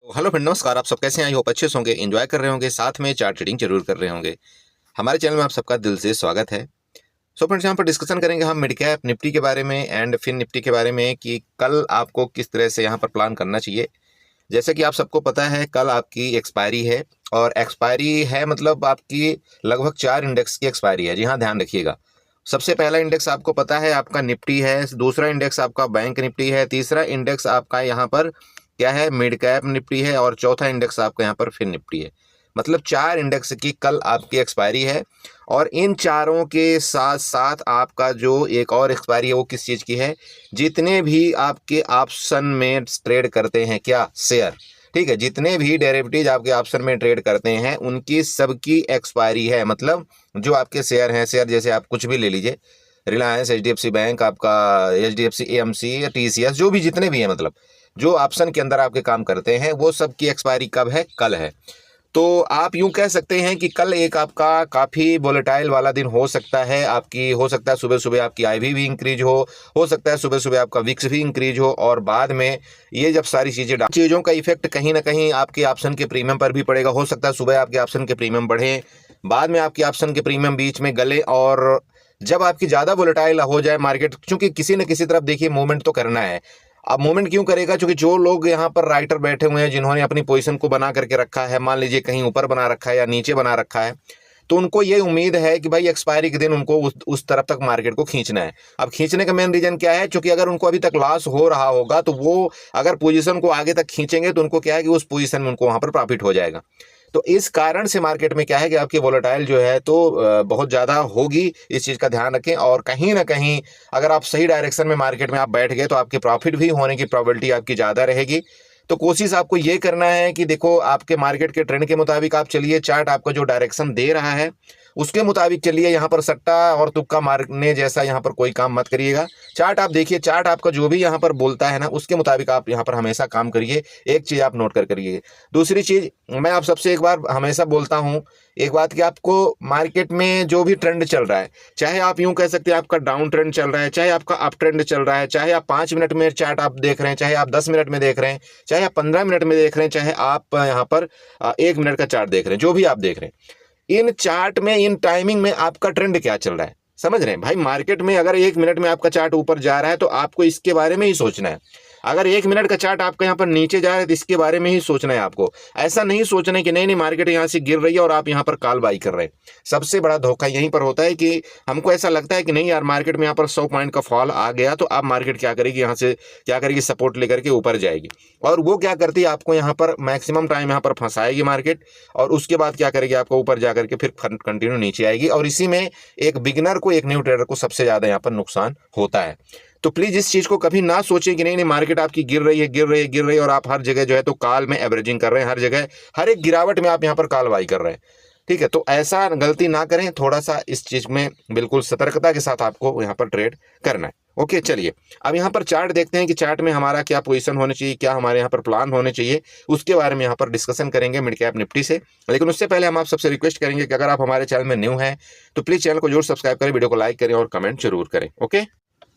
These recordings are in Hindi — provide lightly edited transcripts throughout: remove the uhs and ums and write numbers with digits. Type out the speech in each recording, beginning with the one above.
हेलो फ्रेंड, नमस्कार। आप सब कैसे हैं? आई होप अच्छे से होंगे, एंजॉय कर रहे होंगे, साथ में चार्ट ट्रेडिंग जरूर कर रहे होंगे। हमारे चैनल में आप सबका दिल से स्वागत है। सो फ्रेंड्स, यहाँ पर डिस्कशन करेंगे हम मिड कैप निफ्टी के बारे में एंड फिन निफ्टी के बारे में कि कल आपको किस तरह से यहाँ पर प्लान करना चाहिए। जैसे कि आप सबको पता है, कल आपकी एक्सपायरी है और एक्सपायरी है मतलब आपकी लगभग 4 इंडेक्स की एक्सपायरी है। जी हाँ, ध्यान रखिएगा। सबसे पहला इंडेक्स आपको पता है आपका निफ्टी है, दूसरा इंडेक्स आपका बैंक निफ्टी है, तीसरा इंडेक्स आपका यहाँ पर क्या है, मिड कैप निफ्टी है, और चौथा इंडेक्स आपका यहाँ पर फिन निफ्टी है। मतलब 4 इंडेक्स की कल आपकी एक्सपायरी है। और इन चारों के साथ साथ आपका जो एक और एक्सपायरी है वो किस चीज़ की है, जितने भी आपके ऑप्शन में ट्रेड करते हैं, क्या शेयर, ठीक है, जितने भी डेरिवेटिव आपके ऑप्शन में ट्रेड करते हैं उनकी सबकी एक्सपायरी है। मतलब जो आपके शेयर हैं, शेयर जैसे आप कुछ भी ले लीजिए, रिलायंस, एचडीएफसी बैंक, आपका एचडीएफसी एएमसी या टीसीएस, जो भी जितने भी हैं, मतलब जो ऑप्शन के अंदर आपके काम करते हैं, वो सब की एक्सपायरी कब है? कल है। तो आप यूं कह सकते हैं कि कल एक आपका काफ़ी वोलेटाइल वाला दिन हो सकता है। आपकी हो सकता है सुबह सुबह आपकी आईवी भी इंक्रीज हो सकता है सुबह सुबह आपका विक्स भी इंक्रीज हो, और बाद में ये जब सारी चीज़ों का इफेक्ट कहीं ना कहीं आपके ऑप्शन के प्रीमियम पर भी पड़ेगा। हो सकता है सुबह आपके ऑप्शन के प्रीमियम बढ़े, बाद में आपके ऑप्शन के प्रीमियम बीच में गले, और जब आपकी ज़्यादा वोलेटाइल हो जाए मार्केट, क्योंकि किसी न किसी तरफ देखिए मूवमेंट तो करना है। अब मूवमेंट क्यों करेगा? क्योंकि जो लोग यहाँ पर राइटर बैठे हुए हैं, जिन्होंने अपनी पोजीशन को बना करके रखा है, मान लीजिए कहीं ऊपर बना रखा है या नीचे बना रखा है, तो उनको ये उम्मीद है कि भाई एक्सपायरी के दिन उनको उस तरफ तक मार्केट को खींचना है। अब खींचने का मेन रीजन क्या है? क्योंकि अगर उनको अभी तक लॉस हो रहा होगा तो वो अगर पोजीशन को आगे तक खींचेंगे तो उनको क्या है कि उस पोजीशन में उनको वहां पर प्रॉफिट हो जाएगा। तो इस कारण से मार्केट में क्या है कि आपकी वोलेटाइल जो है तो बहुत ज़्यादा होगी। इस चीज़ का ध्यान रखें, और कहीं ना कहीं अगर आप सही डायरेक्शन में मार्केट में आप बैठ गए तो आपके प्रॉफिट भी होने की प्रोबेबिलिटी आपकी ज़्यादा रहेगी। तो कोशिश आपको ये करना है कि देखो, आपके मार्केट के ट्रेंड के मुताबिक आप चलिए, चार्ट आपका जो डायरेक्शन दे रहा है उसके मुताबिक चलिए। यहाँ पर सट्टा और तुक्का मारने जैसा यहाँ पर कोई काम मत करिएगा। चार्ट आप देखिए, चार्ट आपका जो भी यहाँ पर बोलता है ना, उसके मुताबिक आप यहाँ पर हमेशा काम करिए। एक चीज़ आप नोट कर करिए। दूसरी चीज़, मैं आप सबसे एक बार हमेशा बोलता हूँ एक बात, कि आपको मार्केट में जो भी ट्रेंड चल रहा है, चाहे आप यूं कह सकते हैं आपका डाउन ट्रेंड चल रहा है, चाहे आपका अप ट्रेंड चल रहा है, चाहे आप 5 मिनट में चार्ट आप देख रहे हैं, चाहे आप 10 मिनट में देख रहे हैं, चाहे आप 15 मिनट में देख रहे हैं, चाहे आप यहाँ पर 1 मिनट का चार्ट देख रहे हैं, जो भी आप देख रहे हैं, इन चार्ट में, इन टाइमिंग में आपका ट्रेंड क्या चल रहा है, समझ रहे हैं भाई? मार्केट में अगर 1 मिनट में आपका चार्ट ऊपर जा रहा है तो आपको इसके बारे में ही सोचना है। अगर 1 मिनट का चार्ट आपका यहाँ पर नीचे जा रहा है तो इसके बारे में ही सोचना है आपको। ऐसा नहीं सोचना है कि नहीं नहीं मार्केट यहाँ से गिर रही है और आप यहाँ पर कॉल बाई कर रहे हैं। सबसे बड़ा धोखा यहीं पर होता है कि हमको ऐसा लगता है कि नहीं यार, मार्केट में यहाँ पर 100 पॉइंट का फॉल आ गया तो अब मार्केट क्या करेगी, यहाँ से क्या करेगी, सपोर्ट लेकर के ऊपर जाएगी, और वो क्या करती है, आपको यहाँ पर मैक्सिमम टाइम यहाँ पर फंसाएगी मार्केट, और उसके बाद क्या करेगी, आपको ऊपर जा करके फिर कंटिन्यू नीचे आएगी। और इसी में एक बिगिनर को, एक न्यू ट्रेडर को सबसे ज़्यादा यहाँ पर नुकसान होता है। तो प्लीज इस चीज को कभी ना सोचें कि नहीं नहीं मार्केट आपकी गिर रही है, गिर रही है, गिर रही है, और आप हर जगह जो है तो कॉल में एवरेजिंग कर रहे हैं, हर जगह हर एक गिरावट में आप यहाँ पर कॉल बाई कर रहे हैं। ठीक है, तो ऐसा गलती ना करें। थोड़ा सा इस चीज में बिल्कुल सतर्कता के साथ आपको यहाँ पर ट्रेड करना है। ओके, चलिए अब यहाँ पर चार्ट देखते हैं कि चार्ट में हमारा क्या पोजीशन होनी चाहिए, क्या हमारे यहाँ पर प्लान होने चाहिए, उसके बारे में यहाँ पर डिस्कशन करेंगे मिड कैप निफ्टी से। लेकिन उससे पहले हम आप सबसे रिक्वेस्ट करेंगे कि अगर आप हमारे चैनल में न्यू हैं तो प्लीज चैनल को जरूर सब्सक्राइब करें, वीडियो को लाइक करें और कमेंट जरूर करें। ओके,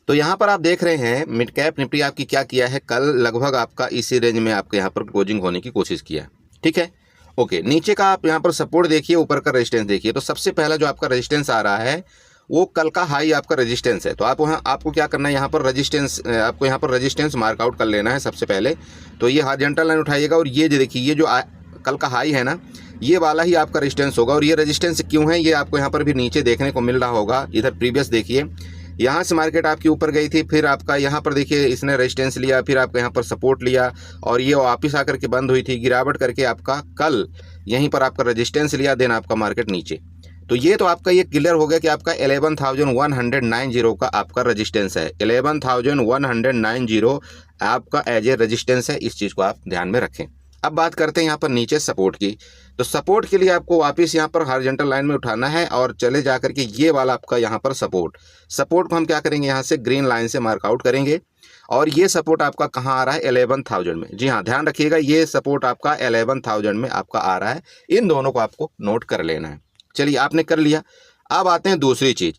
तो यहाँ पर आप देख रहे हैं मिड कैप निफ्टी आपकी क्या किया है, कल लगभग आपका इसी रेंज में आपके यहाँ पर क्लोजिंग होने की कोशिश किया है। ठीक है, ओके, नीचे का आप यहाँ पर सपोर्ट देखिए, ऊपर का रेजिस्टेंस देखिए। तो सबसे पहला जो आपका रेजिस्टेंस आ रहा है वो कल का हाई आपका रेजिस्टेंस है। तो आप वहाँ आपको क्या करना है, यहाँ पर रेजिस्टेंस, आपको यहाँ पर रेजिस्टेंस मार्कआउट कर लेना है सबसे पहले। तो ये हॉरिजॉन्टल लाइन उठाइएगा, और ये जो देखिए, ये जो कल का हाई है ना, ये वाला ही आपका रेजिस्टेंस होगा। और ये रेजिस्टेंस क्यों है, ये आपको यहाँ पर भी नीचे देखने को मिल रहा होगा। इधर प्रीवियस देखिए, यहाँ से मार्केट आपकी ऊपर गई थी, फिर आपका यहाँ पर देखिए इसने रेजिस्टेंस लिया, फिर आपका यहाँ पर सपोर्ट लिया, और ये वापस आकर के बंद हुई थी, गिरावट करके आपका कल यहीं पर आपका रेजिस्टेंस लिया, देन आपका मार्केट नीचे। तो ये तो आपका ये क्लियर हो गया कि आपका 11,190 का आपका रेजिस्टेंस है। 11,190 आपका एज ए रेजिस्टेंस है। इस चीज़ को आप ध्यान में रखें। अब बात करते हैं यहाँ पर नीचे सपोर्ट की। तो सपोर्ट के लिए आपको वापस यहाँ पर हॉरिजॉन्टल लाइन में उठाना है, और चले जा करके ये वाला आपका यहाँ पर सपोर्ट को हम क्या करेंगे, यहाँ से ग्रीन लाइन से मार्कआउट करेंगे। और ये सपोर्ट आपका कहाँ आ रहा है, 11,000 में। जी हाँ, ध्यान रखिएगा, ये सपोर्ट आपका 11,000 में आपका आ रहा है। इन दोनों को आपको नोट कर लेना है। चलिए, आपने कर लिया। अब आते हैं दूसरी चीज़।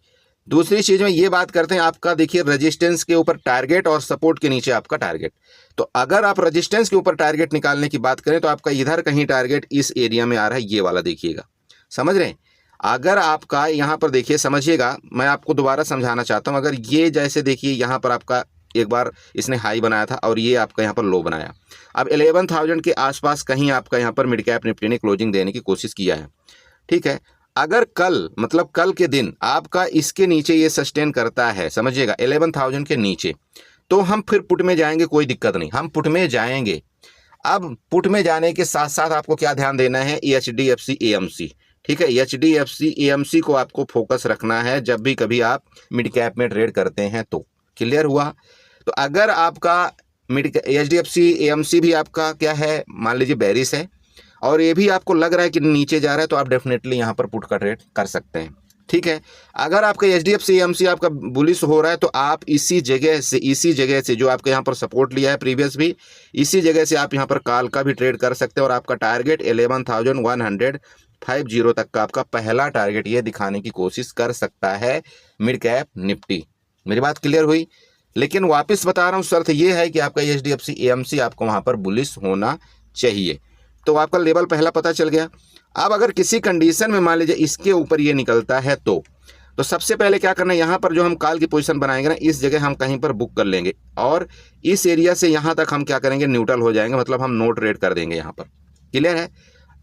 दूसरी चीज में ये बात करते हैं आपका, देखिए रेजिस्टेंस के ऊपर टारगेट और सपोर्ट के नीचे आपका टारगेट। तो अगर आप रेजिस्टेंस के ऊपर टारगेट निकालने की बात करें तो आपका इधर कहीं टारगेट इस एरिया में आ रहा है, ये वाला देखिएगा, समझ रहे हैं। अगर आपका यहाँ पर देखिए, समझिएगा, मैं आपको दोबारा समझाना चाहता हूँ। अगर ये जैसे देखिए यहाँ पर आपका एक बार इसने हाई बनाया था और ये आपका यहाँ पर लो बनाया, अब 11,000 के आसपास कहीं आपका यहाँ पर मिड कैप निफ्टी ने क्लोजिंग देने की कोशिश किया है, ठीक है। अगर कल, मतलब कल के दिन आपका इसके नीचे ये सस्टेन करता है, समझिएगा 11,000 के नीचे, तो हम फिर पुट में जाएंगे, कोई दिक्कत नहीं, हम पुट में जाएंगे। अब पुट में जाने के साथ साथ आपको क्या ध्यान देना है, HDFC AMC, ठीक है, HDFC AMC को आपको फोकस रखना है जब भी कभी आप मिड कैप में ट्रेड करते हैं तो। क्लियर हुआ। तो अगर आपका HDFC AMC भी आपका क्या है, मान लीजिए बेरिश है और ये भी आपको लग रहा है कि नीचे जा रहा है, तो आप डेफिनेटली यहाँ पर पुट का ट्रेड कर सकते हैं, ठीक है। अगर आपका HDFC AMC आपका बुलिश हो रहा है तो आप इसी जगह से जो आपके यहाँ पर सपोर्ट लिया है प्रीवियस भी, इसी जगह से आप यहाँ पर कॉल का भी ट्रेड कर सकते हैं और आपका टारगेट 11,150 तक का आपका पहला टारगेट ये दिखाने की कोशिश कर सकता है मिड कैप निफ्टी। मेरी बात क्लियर हुई। लेकिन वापस बता रहा हूँ, शर्त ये है कि आपका HDFC AMC आपको वहाँ पर बुलिश होना चाहिए। तो आपका लेवल पहला पता चल गया। अब अगर किसी कंडीशन में मान लीजिए इसके ऊपर ये निकलता है तो सबसे पहले क्या करना है, यहाँ पर जो हम कॉल की पोजीशन बनाएंगे ना, इस जगह हम कहीं पर बुक कर लेंगे और इस एरिया से यहाँ तक हम क्या करेंगे, न्यूट्रल हो जाएंगे, मतलब हम नो ट्रेड कर देंगे यहाँ पर। क्लियर है।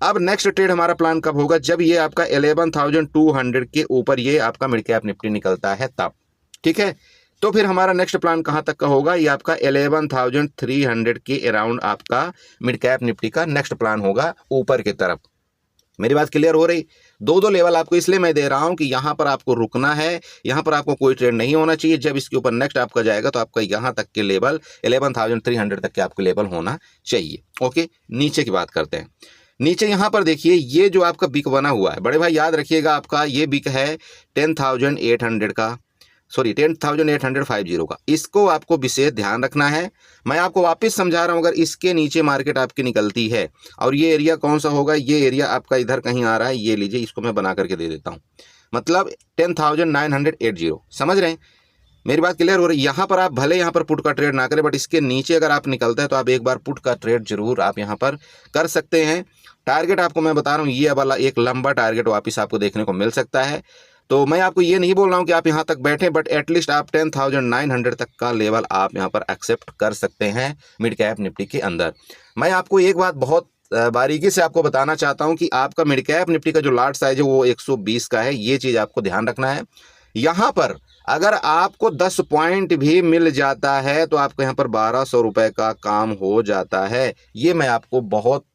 अब नेक्स्ट ट्रेड हमारा प्लान कब होगा, जब ये आपका 11,200 के ऊपर ये आपका मिड कैप निफ्टी निकलता है तब, ठीक है। तो फिर हमारा नेक्स्ट प्लान कहां तक का होगा, ये आपका 11,300 के अराउंड आपका मिड कैप निफ्टी का नेक्स्ट प्लान होगा ऊपर की तरफ। मेरी बात क्लियर हो रही। दो लेवल आपको इसलिए मैं दे रहा हूं कि यहां पर आपको रुकना है, यहां पर आपको कोई ट्रेड नहीं होना चाहिए। जब इसके ऊपर नेक्स्ट आपका जाएगा तो आपका यहां तक के लेवल 11,300 तक के आपके लेवल होना चाहिए। ओके, नीचे की बात करते हैं। नीचे यहाँ पर देखिए ये जो आपका बिक बना हुआ है, बड़े भाई याद रखिएगा, आपका ये बिक है 10,800 का, सॉरी 10,850 का। इसको आपको विशेष ध्यान रखना है। मैं आपको वापस समझा रहा हूँ, अगर इसके नीचे मार्केट आपकी निकलती है और ये एरिया कौन सा होगा, ये एरिया आपका इधर कहीं आ रहा है, ये लीजिए, इसको मैं बना करके दे देता हूँ, मतलब 10,980। समझ रहे हैं, मेरी बात क्लियर हो रही है। यहाँ पर आप भले यहाँ पर पुट का ट्रेड ना करें, बट इसके नीचे अगर आप निकलता है तो आप एक बार पुट का ट्रेड जरूर आप यहाँ पर कर सकते हैं। टारगेट आपको मैं बता रहा हूँ, ये वाला एक लंबा टारगेट वापस आपको देखने को मिल सकता है। तो मैं आपको ये नहीं बोल रहा हूँ कि आप यहाँ तक बैठें, बट एटलीस्ट आप 10,900 तक का लेवल आप यहाँ पर एक्सेप्ट कर सकते हैं मिड कैप निफ्टी के अंदर। मैं आपको एक बात बहुत बारीकी से आपको बताना चाहता हूँ कि आपका मिड कैप निफ्टी का जो लार्ज साइज है वो 120 का है। ये चीज़ आपको ध्यान रखना है। यहाँ पर अगर आपको 10 पॉइंट भी मिल जाता है तो आपको यहाँ पर 1,200 रुपये का काम हो जाता है। ये मैं आपको बहुत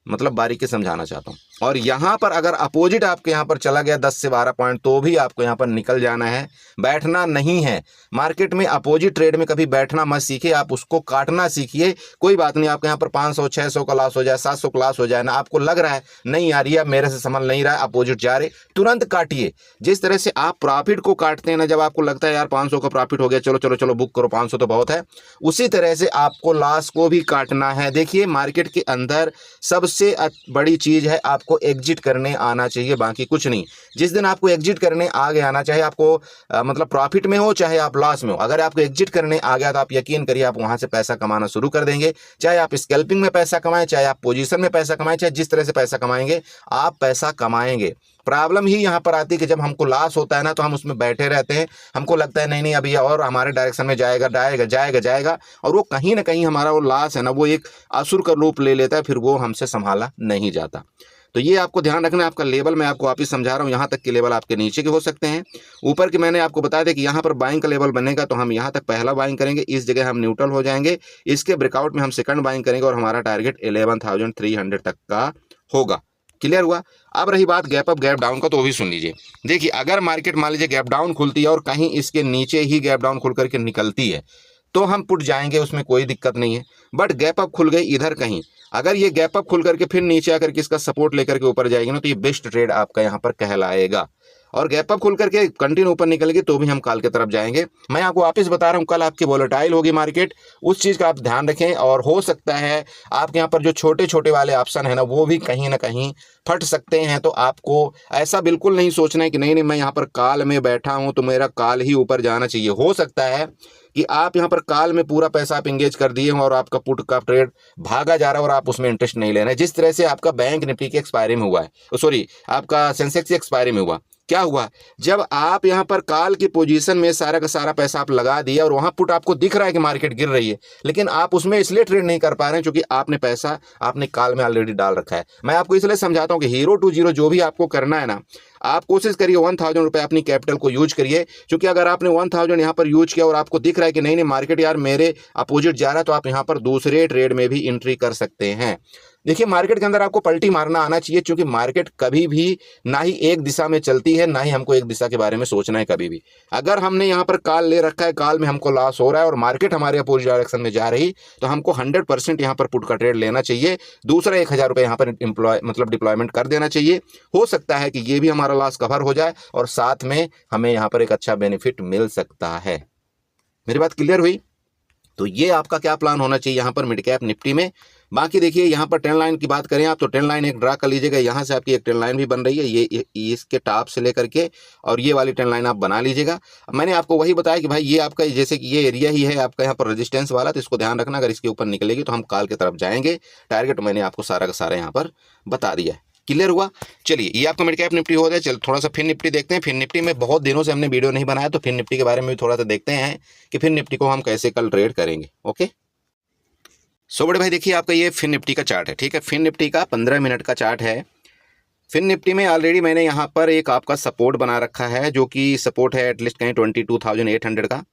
मतलब बारीकी समझाना चाहता हूँ। और यहाँ पर अगर अपोजिट आपके यहाँ पर चला गया 10 से 12 पॉइंट, तो भी आपको यहाँ पर निकल जाना है, बैठना नहीं है। मार्केट में अपोजिट ट्रेड में कभी बैठना मत सीखिए, आप उसको काटना सीखिए। कोई बात नहीं, आपके यहाँ पर 500 600 का लॉस हो जाए, 700 का लॉस हो जाए ना, आपको लग रहा है नहीं यार ये मेरे से संभल नहीं रहा है, अपोजिट जा रहे, तुरंत काटिए। जिस तरह से आप प्रॉफिट को काटते हैं ना, जब आपको लगता है यार 500 का प्रॉफिट हो गया, चलो चलो चलो बुक करो, 500 तो बहुत है, उसी तरह से आपको लॉस को भी काटना है। देखिए मार्केट के अंदर सबसे बड़ी चीज है आपको एग्जिट करने आना चाहिए, बाकी कुछ नहीं। जिस दिन आपको एग्जिट करने आगे आना, चाहे आपको मतलब प्रॉफिट में हो चाहे आप लॉस में हो, अगर आपको एग्जिट करने आ गया तो आप यकीन करिए आप वहां से पैसा कमाना शुरू कर देंगे। चाहे आप स्कैल्पिंग में पैसा कमाएं, चाहे आप पोजीशन में पैसा कमाएं, चाहे जिस तरह से पैसा कमाएंगे आप पैसा कमाएंगे। प्रॉब्लम ही यहाँ पर आती है कि जब हमको लॉस होता है ना तो हम उसमें बैठे रहते हैं, हमको लगता है नहीं नहीं अभी और हमारे डायरेक्शन में जाएगा जाएगा जाएगा जाएगा, और वो कहीं ना कहीं हमारा वो लॉस है ना वो एक असुर का रूप ले लेता है, फिर वो हमसे संभाला नहीं जाता। तो ये आपको ध्यान रखना है। आपका लेवल मैं आपको वापस समझा रहा हूँ, यहाँ तक के लेवल आपके नीचे के हो सकते हैं। ऊपर के मैंने आपको बताया था कि यहाँ पर बाइंग का लेवल बनेगा तो हम यहाँ तक पहला बाइंग करेंगे, इस जगह हम न्यूट्रल हो जाएंगे, इसके ब्रेकआउट में हम सेकंड बाइंग करेंगे और हमारा टारगेट 11,300 तक का होगा। क्लियर हुआ। अब रही बात गैप अप गैप डाउन का, तो भी सुन लीजिए। देखिए अगर मार्केट मान लीजिए गैप डाउन खुलती है और कहीं इसके नीचे ही गैप डाउन खुल करके निकलती है तो हम पुट जाएंगे, उसमें कोई दिक्कत नहीं है। बट गैप अप खुल गई इधर कहीं, अगर ये गैप अप खुल करके फिर नीचे आकर के इसका सपोर्ट लेकर के ऊपर जाएगी ना, तो ये बेस्ट ट्रेड आपका यहाँ पर कहलाएगा। और गैप अप खुल करके कंटिन्यू ऊपर निकलेगी तो भी हम कॉल की तरफ जाएंगे। मैं आपको वापस बता रहा हूँ, कल आपकी वोलेटाइल होगी मार्केट, उस चीज़ का आप ध्यान रखें। और हो सकता है आपके यहाँ पर जो छोटे छोटे वाले ऑप्शन है ना, वो भी कहीं ना कहीं फट सकते हैं। तो आपको ऐसा बिल्कुल नहीं सोचना है कि नहीं नहीं मैं यहाँ पर कॉल में बैठा हूँ तो मेरा कॉल ही ऊपर जाना चाहिए। हो सकता है कि आप यहाँ पर कॉल में पूरा पैसा आप इंगेज कर दिए हो और आपका पुट का ट्रेड भागा जा रहा है और आप उसमें इंटरेस्ट नहीं ले रहे हैं। जिस तरह से आपका बैंक निफ्टी की एक्सपायरी में हुआ है, सॉरी आपका सेंसेक्स की एक्सपायरी में हुआ, क्या हुआ, जब आप यहाँ पर कॉल की पोजीशन में सारा का सारा पैसा आप लगा दिया और वहां पुट आपको दिख रहा है कि मार्केट गिर रही है, लेकिन आप उसमें इसलिए ट्रेड नहीं कर पा रहे हैं क्योंकि आपने पैसा आपने कॉल में ऑलरेडी डाल रखा है। मैं आपको इसलिए समझाता हूँ कि 0 to 0 जो भी आपको करना है ना, आप कोशिश करिए 1000 रुपये अपनी कैपिटल को यूज करिए। क्योंकि अगर आपने 1000 यहाँ पर यूज किया और आपको दिख रहा है कि नहीं नहीं मार्केट यार मेरे अपोजिट जा रहा है, तो आप यहाँ पर दूसरे ट्रेड में भी एंट्री कर सकते हैं। देखिए मार्केट के अंदर आपको पलटी मारना आना चाहिए, क्योंकि मार्केट कभी भी ना ही एक दिशा में चलती है, ना ही हमको एक दिशा के बारे में सोचना है कभी भी। अगर हमने यहाँ पर कॉल ले रखा है, कॉल में हमको लॉस हो रहा है और मार्केट हमारे अपोजिट डायरेक्शन में जा रही, तो हमको 100% यहाँ पर पुट का ट्रेड लेना चाहिए। दूसरा 1000 रुपये यहाँ पर डिप्लॉयमेंट कर देना चाहिए। हो सकता है कि ये भी हमारा लॉस कवर हो जाए और साथ में हमें यहाँ पर एक अच्छा बेनिफिट मिल सकता है। मेरी बात क्लियर हुई? तो ये आपका क्या प्लान होना चाहिए यहाँ पर मिड कैप निफ्टी में। बाकी देखिए यहाँ पर ट्रेंड लाइन की बात करें आप, तो ट्रेंड लाइन एक ड्रा कर लीजिएगा। यहाँ से आपकी एक ट्रेंड लाइन भी बन रही है, ये इसके टॉप से लेकर के और ये वाली ट्रेंड लाइन आप बना लीजिएगा। मैंने आपको वही बताया कि भाई ये आपका जैसे कि ये एरिया ही है आपका यहाँ पर रेजिस्टेंस वाला, तो इसको ध्यान रखना। अगर इसके ऊपर निकलेगी तो हम कॉल की तरफ जाएंगे। टारगेट मैंने आपको सारा का सारा यहाँ पर बता दिया है। क्लियर हुआ? चलिए ये आपका मिड कैप निफ्टी हो गया। चल थोड़ा सा फिर निफ्टी देखते हैं। फिर निफ्टी में बहुत दिनों से हमने वीडियो नहीं बनाया, तो फिर निफ्टी के बारे में भी थोड़ा सा देखते हैं कि फिर निफ्टी को हम कैसे कल ट्रेड करेंगे। ओके सो बड़े भाई देखिए आपका ये फिर निफ्टी का चार्ट है, ठीक है। फिर निफ्टी का 15 मिनट का चार्ट है। फिर निफ्टी में ऑलरेडी मैंने यहाँ पर एक आपका सपोर्ट बना रखा है, जो कि सपोर्ट है एटलीस्ट कहीं 22,800 का।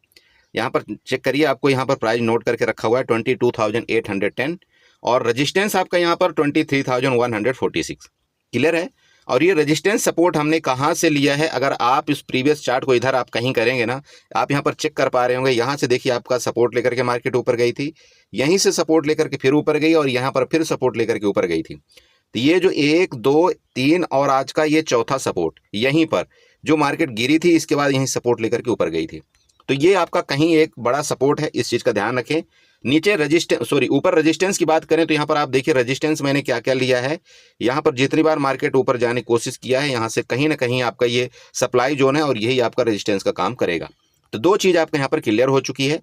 यहाँ पर चेक करिए, आपको यहाँ पर प्राइस नोट करके रखा हुआ है 22,810 और रजिस्टेंस आपका यहाँ पर 23,146। क्लियर है? और ये रेजिस्टेंस सपोर्ट हमने कहाँ से लिया है, अगर आप इस प्रीवियस चार्ट को इधर आप कहीं करेंगे ना, आप यहाँ पर चेक कर पा रहे होंगे। यहाँ से देखिए आपका सपोर्ट लेकर के मार्केट ऊपर गई थी, यहीं से सपोर्ट लेकर के फिर ऊपर गई और यहाँ पर फिर सपोर्ट लेकर के ऊपर गई थी। तो ये जो 1 2 3 और आज का ये चौथा सपोर्ट, यहीं पर जो मार्केट गिरी थी इसके बाद यहीं सपोर्ट लेकर के ऊपर गई थी। तो ये आपका कहीं एक बड़ा सपोर्ट है, इस चीज़ का ध्यान रखें। नीचे रेजिस्टेंस, सॉरी ऊपर रेजिस्टेंस की बात करें तो यहाँ पर आप देखिए रेजिस्टेंस मैंने क्या क्या लिया है। यहाँ पर जितनी बार मार्केट ऊपर जाने की कोशिश किया है, यहाँ से कहीं ना कहीं आपका ये सप्लाई जोन है और यही आपका रेजिस्टेंस का काम करेगा। तो दो चीज़ आपका यहाँ पर क्लियर हो चुकी है।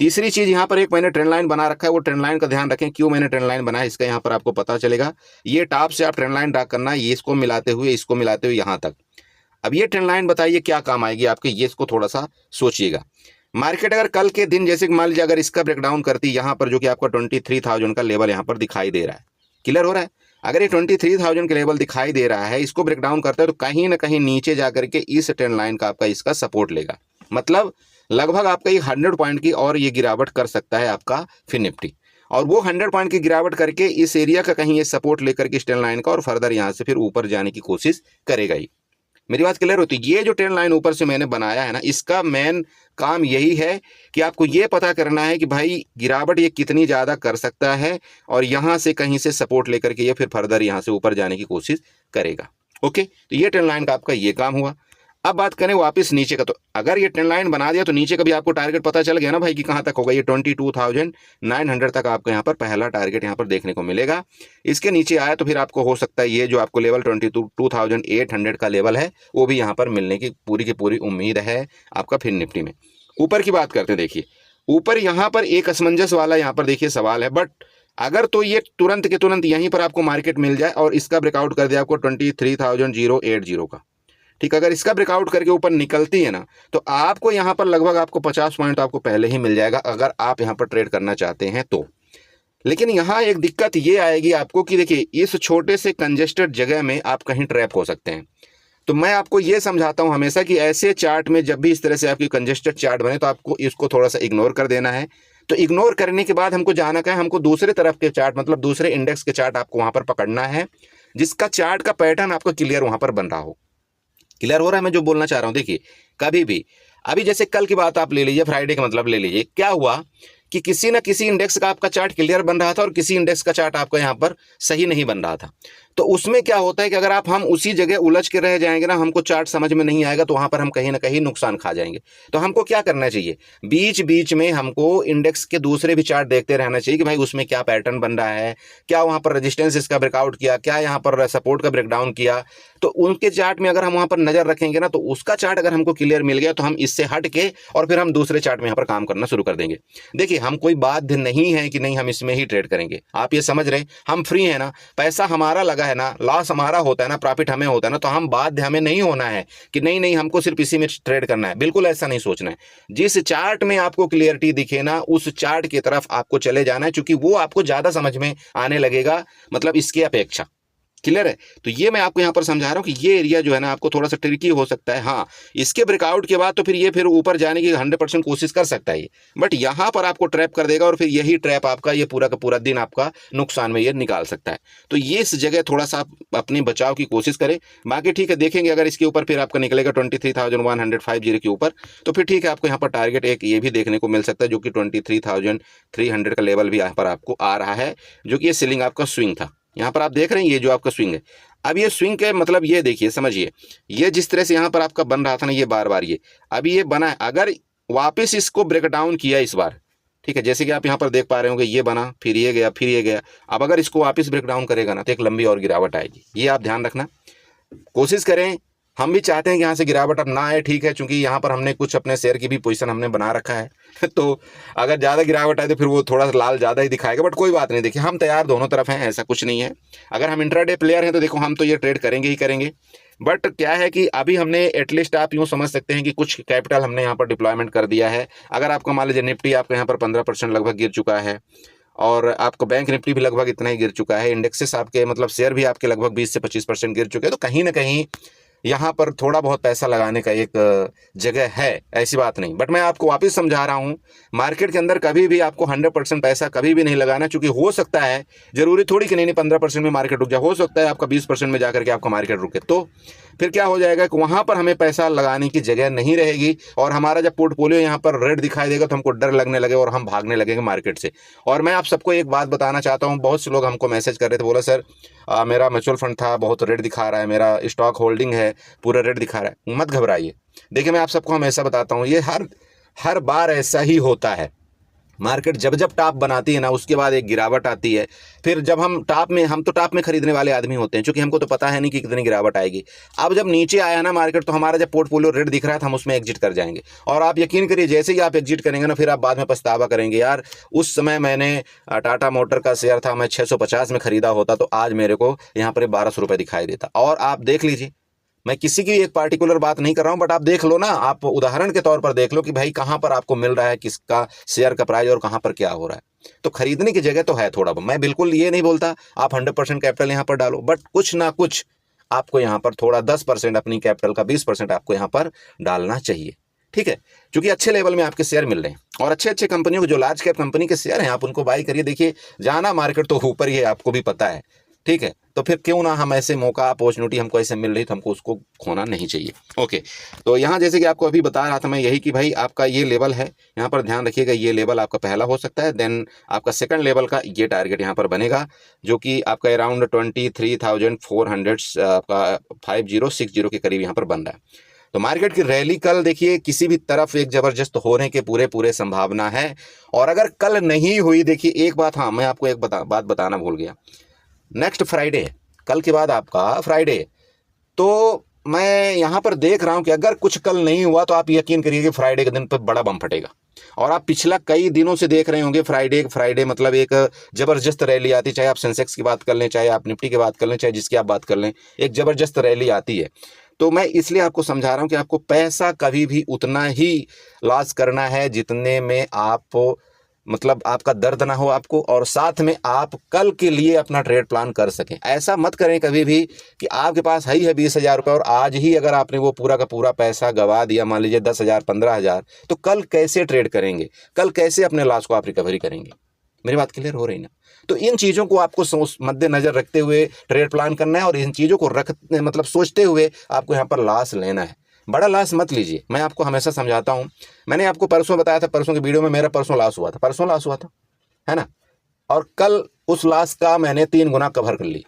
तीसरी चीज़ यहाँ पर एक मैंने ट्रेंड लाइन बना रखा है, वो ट्रेंड लाइन का ध्यान रखें। क्यों मैंने ट्रेंड लाइन बनाया इसका यहाँ पर आपको पता चलेगा। ये टॉप से आप ट्रेंड लाइन ड्रा करना, ये इसको मिलाते हुए यहाँ तक। अब ये ट्रेंड लाइन बताइए क्या काम आएगी आपके, ये इसको थोड़ा सा सोचिएगा। मार्केट अगर कल के दिन जैसे मान लीजिए अगर इसका ब्रेकडाउन करती यहाँ पर, जो कि आपका 23,000 का लेवल यहाँ पर दिखाई दे रहा है, क्लियर हो रहा है। अगर ये 23,000 के लेवल दिखाई दे रहा है, इसको ब्रेकडाउन करता है तो कहीं ना कहीं नीचे जाकर के इस ट्रेंड लाइन का आपका इसका सपोर्ट लेगा। मतलब लगभग आपका ये 100 पॉइंट की और ये गिरावट कर सकता है आपका फिर निफ्टी, और वो 100 पॉइंट की गिरावट करके इस एरिया का कहीं ये सपोर्ट लेकर के इस ट्रेंड लाइन का और फर्दर यहाँ से फिर ऊपर जाने की कोशिश करेगा ही। मेरी बात क्लियर होती है? ये जो ट्रेंड लाइन ऊपर से मैंने बनाया है ना, इसका मेन काम यही है कि आपको ये पता करना है कि भाई गिरावट ये कितनी ज़्यादा कर सकता है और यहाँ से कहीं से सपोर्ट लेकर के ये फिर फर्दर यहाँ से ऊपर जाने की कोशिश करेगा। ओके, तो ये ट्रेंड लाइन का आपका ये काम हुआ। अब बात करें वापस नीचे का, तो अगर ये ट्रेंड लाइन बना दिया तो नीचे का भी आपको टारगेट पता चल गया ना भाई कि कहाँ तक होगा। ये 22,900 तक आपको यहाँ पर पहला टारगेट यहाँ पर देखने को मिलेगा। इसके नीचे आया तो फिर आपको हो सकता है ये जो आपको लेवल 22,800 का लेवल है वो भी यहाँ पर मिलने की पूरी उम्मीद है आपका फिर निफ्टी में। ऊपर की बात करते हैं, देखिए ऊपर यहाँ पर एक असमंजस वाला यहाँ पर देखिए सवाल है, बट अगर तो ये तुरंत के तुरंत यहीं पर आपको मार्केट मिल जाए और इसका ब्रेकआउट कर दिया आपको 23,080 का, ठीक, अगर इसका ब्रेकआउट करके ऊपर निकलती है ना, तो आपको यहाँ पर लगभग आपको 50 पॉइंट आपको पहले ही मिल जाएगा अगर आप यहाँ पर ट्रेड करना चाहते हैं तो। लेकिन यहाँ एक दिक्कत ये आएगी आपको कि देखिए इस छोटे से कंजेस्टेड जगह में आप कहीं ट्रैप हो सकते हैं। तो मैं आपको ये समझाता हूँ हमेशा कि ऐसे चार्ट में जब भी इस तरह से आपकी कंजेस्टेड चार्ट बने तो आपको इसको थोड़ा सा इग्नोर कर देना है। तो इग्नोर करने के बाद हमको जाना क्या है, हमको दूसरे तरफ के चार्ट, मतलब दूसरे इंडेक्स के चार्ट आपको वहाँ पर पकड़ना है, जिसका चार्ट का पैटर्न आपको क्लियर वहाँ पर बन रहा हो। क्लियर हो रहा है मैं जो बोलना चाह रहा हूँ? देखिए कभी भी, अभी जैसे कल की बात आप ले लीजिए, फ्राइडे का मतलब ले लीजिए, क्या हुआ कि किसी न किसी इंडेक्स का आपका चार्ट क्लियर बन रहा था और किसी इंडेक्स का चार्ट आपका यहाँ पर सही नहीं बन रहा था। तो उसमें क्या होता है कि अगर हम उसी जगह उलझ के रह जाएंगे ना, हमको चार्ट समझ में नहीं आएगा, तो वहां पर हम कहीं ना कहीं नुकसान खा जाएंगे। तो हमको क्या करना चाहिए, बीच बीच में हमको इंडेक्स के दूसरे भी चार्ट देखते रहना चाहिए कि भाई उसमें क्या पैटर्न बन रहा है, क्या वहां पर रेजिस्टेंस इसका ब्रेकआउट किया, क्या यहाँ पर सपोर्ट का ब्रेकडाउन किया। तो उनके चार्ट में अगर हम वहां पर नजर रखेंगे ना, तो उसका चार्ट अगर हमको क्लियर मिल गया तो हम इससे हट के और फिर हम दूसरे चार्ट में यहाँ पर काम करना शुरू कर देंगे। देखिए, हम कोई बाध्य नहीं है कि नहीं हम इसमें ही ट्रेड करेंगे, आप ये समझ रहे हैं, हम फ्री है ना, पैसा हमारा लगा है ना, लॉस हमारा होता है ना, प्रॉफिट हमें होता है ना, तो हम बाध्य हमें नहीं होना है कि नहीं नहीं हमको सिर्फ इसी में ट्रेड करना है। बिल्कुल ऐसा नहीं सोचना है। जिस चार्ट में आपको क्लियरिटी दिखे ना, उस चार्ट की तरफ आपको चले जाना है, क्योंकि वो आपको ज्यादा समझ में आने लगेगा, मतलब इसकी अपेक्षा। क्लियर है? तो ये मैं आपको यहाँ पर समझा रहा हूँ कि ये एरिया जो है ना आपको थोड़ा सा ट्रिकी हो सकता है। हाँ, इसके ब्रेकआउट के बाद तो फिर ये फिर ऊपर जाने की 100% कोशिश कर सकता है ये, बट यहाँ पर आपको ट्रैप कर देगा और फिर यही ट्रैप आपका ये पूरा का पूरा दिन आपका नुकसान में ये निकाल सकता है। तो ये इस जगह थोड़ा सा आप अपने बचाव की कोशिश करें। बाकी ठीक है, देखेंगे अगर इसके ऊपर फिर आपका निकलेगा 23,150 के ऊपर, तो फिर ठीक है, आपको यहाँ पर टारगेट एक ये भी देखने को मिल सकता है, जो कि 23,300 का लेवल भी यहाँ पर आपको आ रहा है, जो कि ये सीलिंग आपका स्विंग था। यहाँ पर आप देख रहे हैं ये जो आपका स्विंग है, अब ये स्विंग के मतलब ये देखिए, समझिए, ये जिस तरह से यहाँ पर आपका बन रहा था ना, ये बार बार ये अभी ये बना है, अगर वापस इसको ब्रेक डाउन किया इस बार, ठीक है, जैसे कि आप यहाँ पर देख पा रहे होंगे, ये बना, फिर ये गया, फिर ये गया, अब अगर इसको वापस ब्रेक डाउन करेगा ना, तो एक लंबी और गिरावट आएगी। ये आप ध्यान रखना, कोशिश करें। हम भी चाहते हैं कि यहाँ से गिरावट अब ना आए, ठीक है, क्योंकि यहाँ पर हमने कुछ अपने शेयर की भी पोजीशन हमने बना रखा है तो अगर ज़्यादा गिरावट आए तो फिर वो थोड़ा सा लाल ज़्यादा ही दिखाएगा, बट कोई बात नहीं। देखिए, हम तैयार दोनों तरफ हैं, ऐसा कुछ नहीं है। अगर हम इंट्राडे प्लेयर हैं तो देखो, हम तो ये ट्रेड करेंगे ही करेंगे, बट क्या है कि अभी हमने एटलीस्ट आप यूँ समझ सकते हैं कि कुछ कैपिटल हमने यहाँ पर डिप्लॉयमेंट कर दिया है। अगर आपको मान लीजिए निफ्टी आपका यहाँ पर 15% लगभग गिर चुका है, और आपका बैंक निफ्टी भी लगभग इतना ही गिर चुका है, इंडेक्सेस आपके मतलब शेयर भी आपके लगभग 20 से 25% गिर चुके हैं, तो कहीं ना कहीं यहाँ पर थोड़ा बहुत पैसा लगाने का एक जगह है, ऐसी बात नहीं। बट मैं आपको वापस समझा रहा हूँ, मार्केट के अंदर कभी भी आपको 100% पैसा कभी भी नहीं लगाना, क्योंकि हो सकता है, जरूरी थोड़ी कि नहीं 15% में मार्केट रुक जाए, हो सकता है आपका 20% में जाकर के आपका मार्केट रुके, तो फिर क्या हो जाएगा कि वहाँ पर हमें पैसा लगाने की जगह नहीं रहेगी, और हमारा जब पोर्टफोलियो यहाँ पर रेड दिखाई देगा तो हमको डर लगने लगे और हम भागने लगेंगे मार्केट से। और मैं आप सबको एक बात बताना चाहता हूँ, बहुत से लोग हमको मैसेज कर रहे थे, बोला सर मेरा म्यूचुअल फंड था, बहुत रेड दिखा रहा है, मेरा स्टॉक होल्डिंग है पूरा रेड दिखा रहा है। मत घबराइए, देखिए मैं आप सबको हमेशा बताता हूँ, ये हर बार ऐसा ही होता है। मार्केट जब जब टॉप बनाती है ना, उसके बाद एक गिरावट आती है, फिर जब हम तो टॉप में खरीदने वाले आदमी होते हैं, क्योंकि हमको तो पता है नहीं कि कितनी गिरावट आएगी। अब जब नीचे आया ना मार्केट, तो हमारा जब पोर्टफोलियो रेड दिख रहा था, हम उसमें एग्जिट कर जाएंगे, और आप यकीन करिए, जैसे ही आप एग्जिट करेंगे ना, फिर आप बाद में पछतावा करेंगे, यार उस समय मैंने टाटा मोटर का शेयर था, मैं 650 में खरीदा होता तो आज मेरे को यहाँ पर 1200 रुपये दिखाई देता। और आप देख लीजिए, मैं किसी की एक पार्टिकुलर बात नहीं कर रहा हूं, बट आप देख लो ना, आप उदाहरण के तौर पर देख लो कि भाई कहां पर आपको मिल रहा है, किसका शेयर का प्राइस और कहां पर क्या हो रहा है। तो खरीदने की जगह तो है थोड़ा, मैं बिल्कुल ये नहीं बोलता आप 100% कैपिटल यहां पर डालो, बट कुछ ना कुछ आपको यहां पर थोड़ा 10% अपनी कैपिटल का 20% आपको यहां पर डालना चाहिए, ठीक है, क्योंकि अच्छे लेवल में आपके शेयर मिल रहे हैं, और अच्छे अच्छे कंपनियों को, जो लार्ज कैप कंपनी के शेयर हैं, आप उनको बाई करिए। देखिए, जाना मार्केट तो ऊपर ही है, आपको भी पता है, ठीक है, तो फिर क्यों ना हम ऐसे मौका अपॉर्चुनिटी हमको ऐसे मिल रही, तो हमको उसको खोना नहीं चाहिए। ओके, तो यहाँ जैसे कि आपको अभी बता रहा था मैं, यही कि भाई आपका ये लेवल है, यहाँ पर ध्यान रखिएगा, ये लेवल आपका पहला हो सकता है, देन आपका सेकंड लेवल का ये टारगेट यहाँ पर बनेगा, जो कि आपका अराउंड 23,400 आपका 5060 के करीब यहाँ पर बन रहा है। तो मार्केट की रैली कल देखिए किसी भी तरफ एक जबरदस्त होने के पूरे संभावना है, और अगर कल नहीं हुई, देखिए एक बात, हाँ मैं आपको एक बात बताना भूल गया, नेक्स्ट फ्राइडे, कल के बाद आपका फ्राइडे, तो मैं यहाँ पर देख रहा हूँ कि अगर कुछ कल नहीं हुआ तो आप यकीन करिए कि फ्राइडे के दिन पर बड़ा बम फटेगा। और आप पिछला कई दिनों से देख रहे होंगे, फ्राइडे मतलब एक जबरदस्त रैली आती है, चाहे आप सेंसेक्स की बात कर लें, चाहे आप निफ्टी की बात कर लें, चाहे जिसकी आप बात कर लें, एक जबरदस्त रैली आती है। तो मैं इसलिए आपको समझा रहा हूँ कि आपको पैसा कभी भी उतना ही लॉस करना है जितने में आप मतलब आपका दर्द ना हो आपको, और साथ में आप कल के लिए अपना ट्रेड प्लान कर सकें। ऐसा मत करें कभी भी कि आपके पास है ही है 20,000 रुपये, और आज ही अगर आपने वो पूरा का पूरा पैसा गवा दिया, मान लीजिए 10,000 15,000, तो कल कैसे ट्रेड करेंगे, कल कैसे अपने लॉस को आप रिकवरी करेंगे। मेरी बात क्लियर हो रही ना? तो इन चीज़ों को आपको मद्देनजर रखते हुए ट्रेड प्लान करना है, और इन चीज़ों को मतलब सोचते हुए आपको यहाँ पर लॉस लेना है। बड़ा लॉस मत लीजिए, मैं आपको हमेशा समझाता हूँ। मैंने आपको परसों बताया था, परसों की वीडियो में, मेरा परसों लॉस हुआ था, है ना, और कल उस लॉस का मैंने 3 गुना कवर कर ली।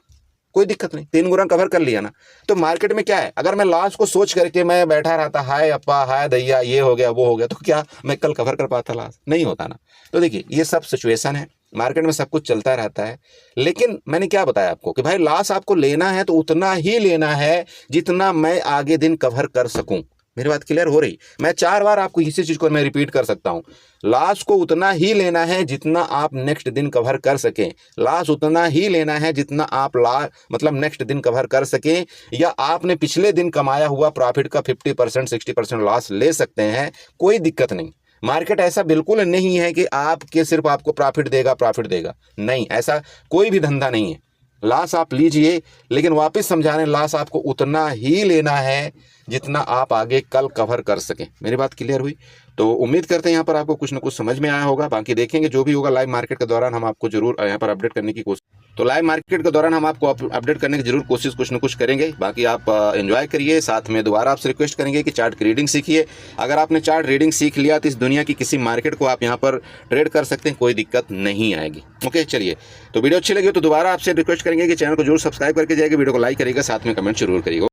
कोई दिक्कत नहीं, 3 गुना कवर कर लिया ना। तो मार्केट में क्या है, अगर मैं लॉस को सोच करके मैं बैठा रहता, हाय अप्पा हाय दैया ये हो गया वो हो गया, तो क्या मैं कल कवर कर पाता लॉस? नहीं होता ना। तो देखिए ये सब सिचुएशन है, मार्केट में सब कुछ चलता रहता है। लेकिन मैंने क्या बताया आपको कि भाई लॉस आपको लेना है तो उतना ही लेना है जितना मैं आगे दिन कवर कर सकूं। मेरी बात क्लियर हो रही? मैं 4 बार आपको इसी चीज को मैं रिपीट कर सकता हूं। लॉस को उतना ही लेना है जितना आप नेक्स्ट दिन कवर कर सकें। लॉस उतना ही लेना है जितना आप मतलब नेक्स्ट दिन कवर कर सकें, या आपने पिछले दिन कमाया हुआ प्रॉफिट का 50% 60% लॉस ले सकते हैं, कोई दिक्कत नहीं। मार्केट ऐसा बिल्कुल नहीं है कि आपके सिर्फ आपको प्रॉफिट देगा, नहीं, ऐसा कोई भी धंधा नहीं है। लॉस आप लीजिए, लेकिन वापस समझा रहे हैं लॉस आपको उतना ही लेना है जितना आप आगे कल कवर कर सकें। मेरी बात क्लियर हुई? तो उम्मीद करते हैं यहाँ पर आपको कुछ ना कुछ समझ में आया होगा। बाकी देखेंगे जो भी होगा लाइव मार्केट के दौरान हम आपको जरूर यहाँ पर अपडेट करने की कोशिश, तो लाइव मार्केट के दौरान हम आपको अपडेट करने की जरूर कोशिश कुछ ना कुछ करेंगे। बाकी आप एंजॉय करिए, साथ में दोबारा आपसे रिक्वेस्ट करेंगे कि चार्ट की रीडिंग सीखिए। अगर आपने चार्ट रीडिंग सीख लिया तो इस दुनिया की किसी मार्केट को आप यहाँ पर ट्रेड कर सकते हैं, कोई दिक्कत नहीं आएगी। ओके चलिए, तो वीडियो अच्छी लगी तो दोबारा आपसे रिक्वेस्ट करेंगे कि चैनल को जरूर सब्सक्राइब करके जाएगा, वीडियो को लाइक करिएगा, साथ में कमेंट जरूर करिएगा।